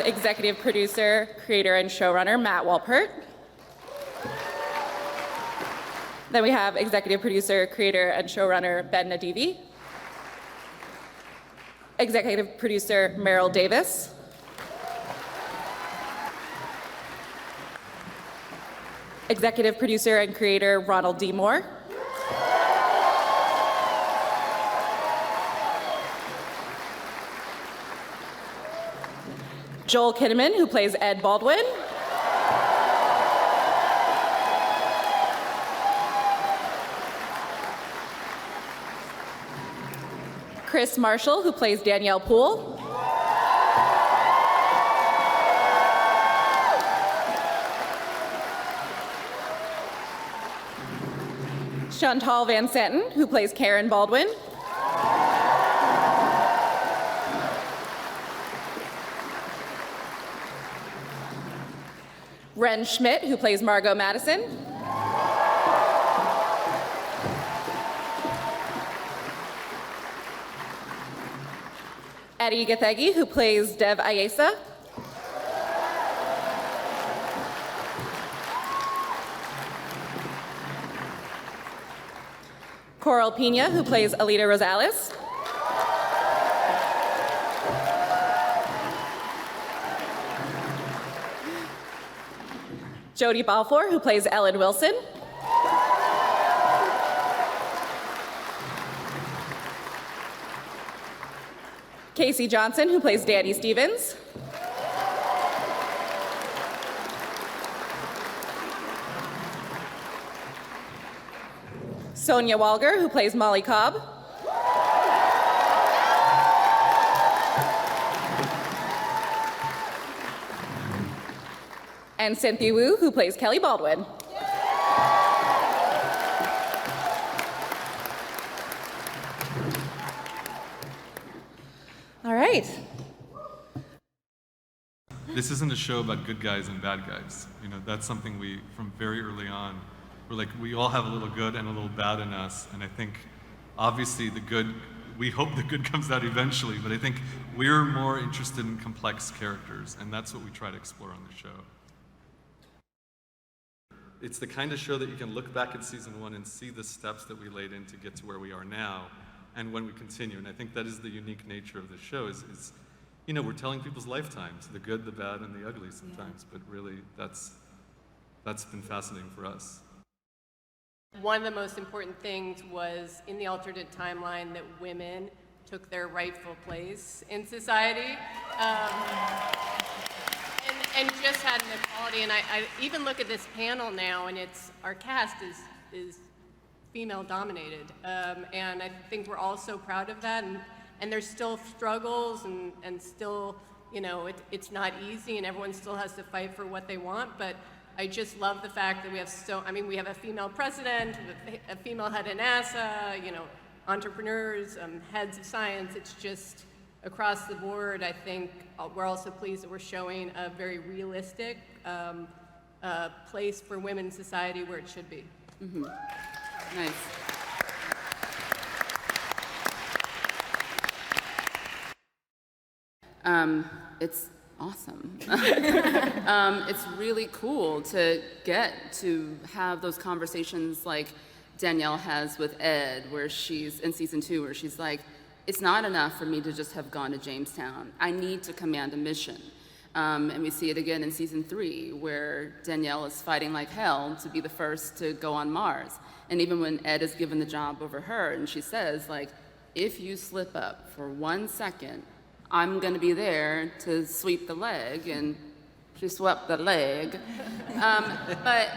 Executive producer, creator, and showrunner Matt Walpert. Then we have executive producer, creator, and showrunner Ben Nadivi. Executive producer Meryl Davis. Executive producer and creator Ronald D. Moore. Joel Kinnaman, who plays Ed Baldwin. Chris Marshall, who plays Danielle Poole. Chantal Van Santen, who plays Karen Baldwin. Ren Schmidt, who plays Margot Madison. Eddie Gathegi, who plays Dev Ayesa. Coral Pina, who plays Alita Rosales. Jodie Balfour, who plays Ellen Wilson. Casey Johnson, who plays Danny Stevens. Sonia Walger, who plays Molly Cobb. And Cynthia Wu, who plays Kelly Baldwin. All right. This isn't a show about good guys and bad guys. You know, that's something we, from very early on, we're like, we all have a little good and a little bad in us. And I think, obviously, the good, we hope the good comes out eventually, but I think we're more interested in complex characters, and that's what we try to explore on the show. It's the kind of show that you can look back at season 1 and see the steps that we laid in to get to where we are now, and when we continue. And I think that is the unique nature of the show, is you know, we're telling people's lifetimes, the good, the bad, and the ugly sometimes, but really that's been fascinating for us. One of the most important things was in the alternate timeline that women took their rightful place in society. And just had an equality, and I even look at this panel now, and our cast is female dominated, and I think we're all so proud of that, and there's still struggles, and still, you know, it's not easy, and everyone still has to fight for what they want, but I just love the fact that we have we have a female president, a female head of NASA, you know, entrepreneurs, heads of science. It's just across the board. I think we're also pleased that we're showing a very realistic place for women in society where it should be. Mm-hmm. Nice. It's awesome. It's really cool to get to have those conversations like Danielle has with Ed, where she's in season 2, where she's like, it's not enough for me to just have gone to Jamestown. I need to command a mission. And we see it again in season 3, where Danielle is fighting like hell to be the first to go on Mars. And even when Ed is given the job over her, and she says, like, if you slip up for 1 second, I'm gonna be there to sweep the leg, and she swept the leg. But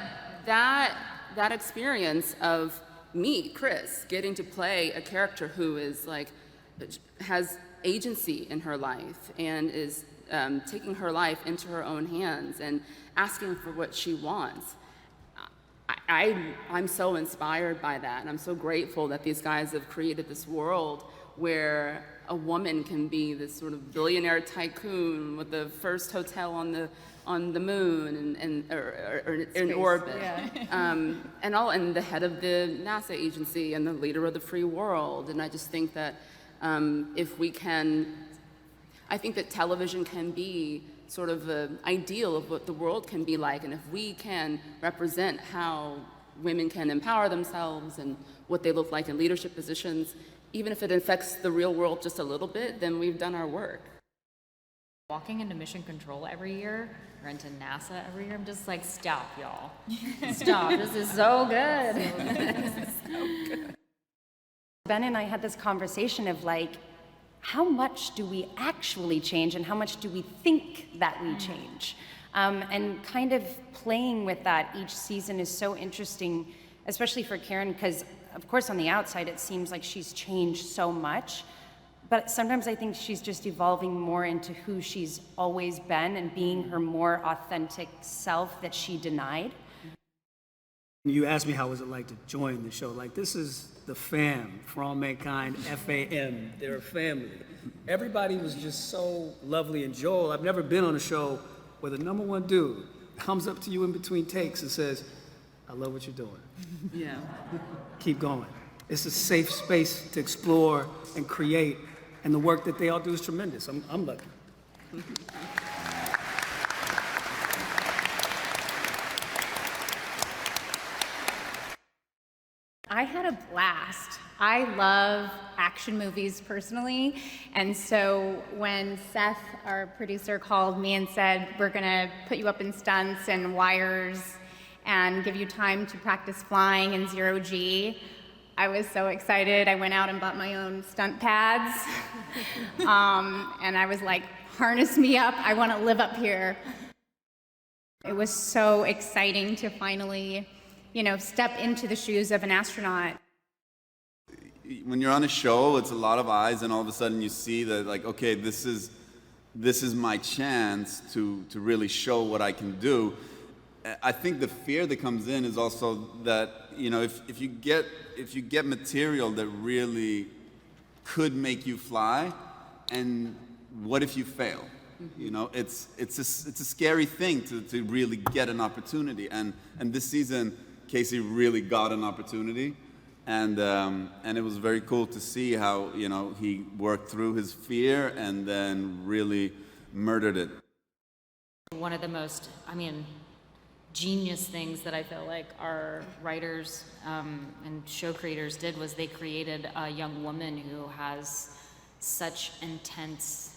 that experience of me, Chris, getting to play a character who is like, has agency in her life and is taking her life into her own hands and asking for what she wants. I'm so inspired by that, and I'm so grateful that these guys have created this world where a woman can be this sort of billionaire tycoon with the first hotel on the moon or in orbit, yeah. And the head of the NASA agency and the leader of the free world. And I just think that if we can, I think that television can be sort of an ideal of what the world can be like. And if we can represent how women can empower themselves and what they look like in leadership positions, even if it affects the real world just a little bit, then we've done our work. Walking into mission control every year, or into NASA every year, I'm just like, stop, y'all. Stop, this is so good. Ben and I had this conversation of like, how much do we actually change and how much do we think that we change? And kind of playing with that each season is so interesting, especially for Karen, because of course on the outside it seems like she's changed so much, but sometimes I think she's just evolving more into who she's always been and being her more authentic self that she denied. You asked me how was it like to join the show. Like, this is the fam, For All Mankind, FAM. They're a family. Everybody was just so lovely. And Joel, I've never been on a show where the number one dude comes up to you in between takes and says, I love what you're doing. Yeah. Keep going. It's a safe space to explore and create, and the work that they all do is tremendous. I'm lucky. I had a blast. I love action movies personally, and so when Seth, our producer, called me and said, we're gonna put you up in stunts and wires and give you time to practice flying in zero G, I was so excited. I went out and bought my own stunt pads, and I was like, harness me up, I wanna live up here. It was so exciting to finally, step into the shoes of an astronaut. When you're on a show, it's a lot of eyes, and all of a sudden you see that, like, okay, this is my chance to really show what I can do. I think the fear that comes in is also that, if you get material that really could make you fly, and what if you fail? It's a scary thing to really get an opportunity, and this season Casey really got an opportunity, and it was very cool to see how he worked through his fear and then really murdered it. One of the most, genius things that I feel like our writers and show creators did was they created a young woman who has such an intense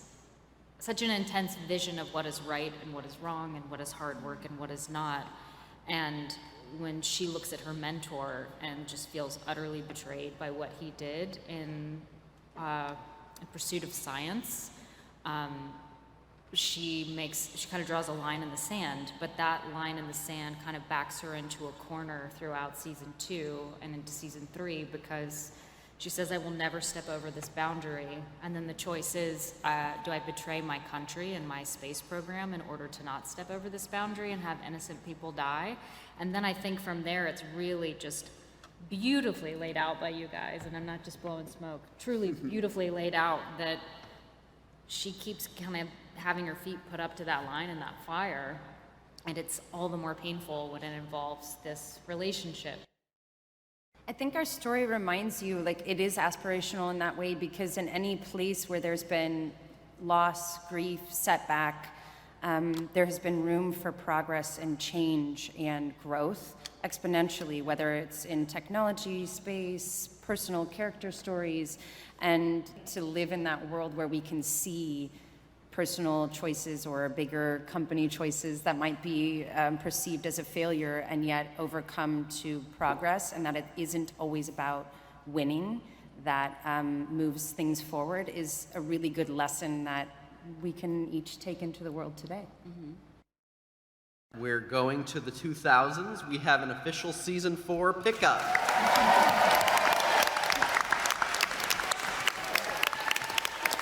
vision of what is right and what is wrong and what is hard work and what is not. And when she looks at her mentor and just feels utterly betrayed by what he did in pursuit of science, she kind of draws a line in the sand, but that line in the sand kind of backs her into a corner throughout season 2 and into season 3, because she says, I will never step over this boundary. And then the choice is, do I betray my country and my space program in order to not step over this boundary and have innocent people die? And then I think from there, it's really just beautifully laid out by you guys, and I'm not just blowing smoke, truly beautifully laid out that she keeps kind of having her feet put up to that line in that fire, and it's all the more painful when it involves this relationship. I think our story reminds you, like, it is aspirational in that way, because in any place where there's been loss, grief, setback, there has been room for progress and change and growth exponentially, whether it's in technology, space, personal character stories, and to live in that world where we can see personal choices or bigger company choices that might be perceived as a failure and yet overcome to progress, and that it isn't always about winning, that moves things forward, is a really good lesson that we can each take into the world today. We're going to the 2000s. We have an official season 4 pickup.